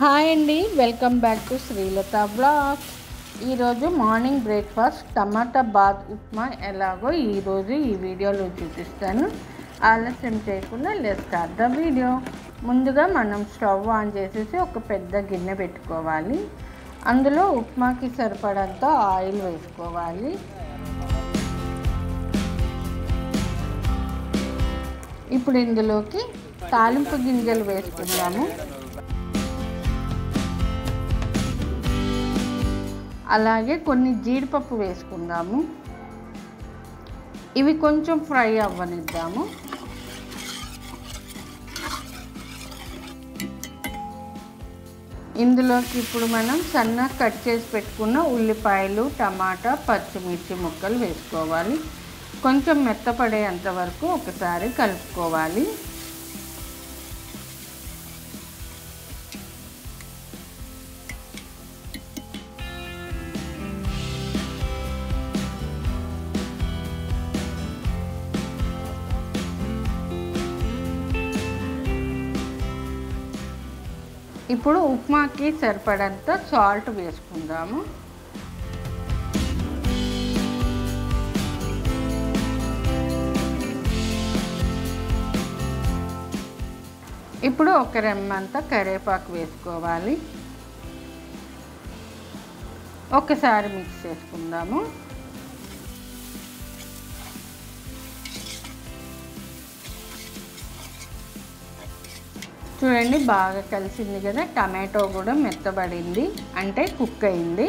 Hi అండి, welcome back to Srilatha blogs. ఈరోజు morning breakfast tomato bath upma ఎలాగో ఈరోజు ఈ వీడియోలో చూపిస్తాను. ఆలస్యం చేయకుండా లెట్స్ స్టార్ట్ ద వీడియో. ముందుగా మనం స్టవ్ ఆన్ చేసేసి ఒక పెద్ద గిన్నె పెట్టుకోవాలి. అందులో ఉప్మాకి సరిపడంత ఆయిల్ వేసుకోవాలి. ఇప్పుడు ఇందులోకి తాలింపు గింజలు వేసుకుందాము. అలాగే కొన్ని జీడిపప్పు వేసుకుందాము. ఇవి కొంచెం ఫ్రై అవ్వనిద్దాము. ఇందులోకి ఇప్పుడు మనం సన్నగా కట్ చేసి పెట్టుకున్న ఉల్లిపాయలు, టమాటా, పచ్చిమిర్చి ముక్కలు వేసుకోవాలి. కొంచెం మెత్తపడేంత వరకు ఒకసారి కలుపుకోవాలి. ఇప్పుడు ఉప్మాకి సరిపడంత సాల్ట్ వేసుకుందాము. ఇప్పుడు ఒక రెమ్మంతా కరివేపాకు వేసుకోవాలి. ఒకసారి మిక్స్ చేసుకుందాము. చూడండి, బాగా కలిసింది కదా. టమాటో కూడా మెత్తబడింది, అంటే కుక్ అయింది.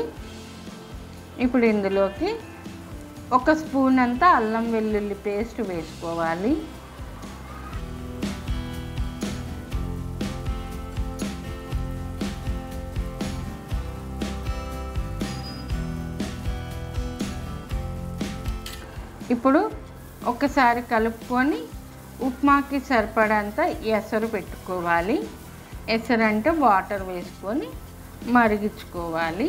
ఇప్పుడు ఇందులోకి ఒక స్పూన్ అంతా అల్లం వెల్లుల్లి పేస్ట్ వేసుకోవాలి. ఇప్పుడు ఒకసారి కలుపుకొని ఉప్మాకి సరిపడంత ఎసరు పెట్టుకోవాలి. ఎసరు అంటే వాటర్ వేసుకొని మరిగించుకోవాలి.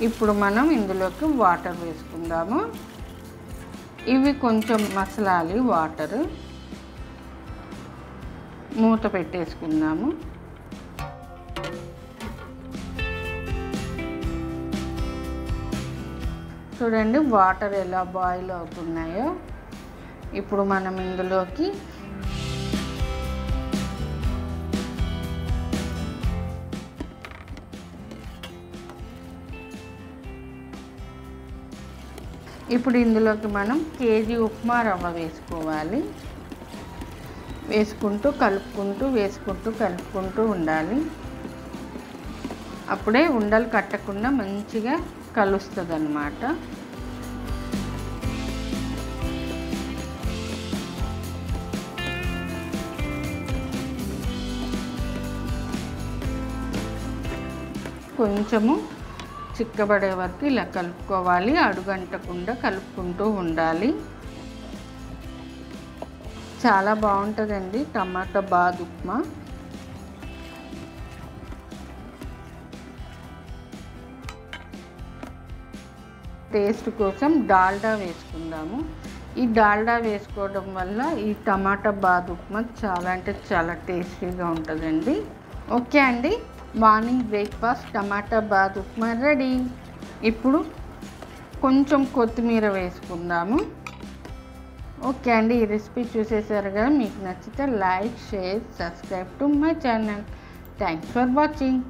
ఇప్పుడు మనం ఇందులోకి వాటర్ వేసుకుందాము. ఇవి కొంచెం మసలాలి వాటర్. మూత పెట్టేసుకుందాము. చూడండి వాటర్ ఎలా బాయిల్ అవుతున్నాయో. ఇప్పుడు మనం ఇందులోకి మనం కేజీ ఉప్మా రవ్వ వేసుకోవాలి. వేసుకుంటూ కలుపుకుంటూ ఉండాలి. అప్పుడే ఉండలు కట్టకుండా మంచిగా కలుస్తుంది అన్నమాట. కొంచెము చిక్కబడే వరకు ఇలా కలుపుకోవాలి. అడుగంటకుండా కలుపుకుంటూ ఉండాలి. చాలా బాగుంటుందండి టమాటా బాత్ ఉప్మా. టేస్ట్ కోసం డాల్డా వేసుకుందాము. ఈ డాల్డా వేసుకోవడం వల్ల ఈ టమాటా బాత్ ఉప్మా చాలా అంటే చాలా టేస్టీగా ఉంటుందండి. ఓకే అండి, morning breakfast tomato bath upma ready. ఇప్పుడు కొంచెం కొత్తిమీర వేసుకుందాము. ఓకే అండి, ఈ రెసిపీ చూసేసారు కదా. మీకు నచ్చితే like, share, subscribe to my channel. Thanks for watching.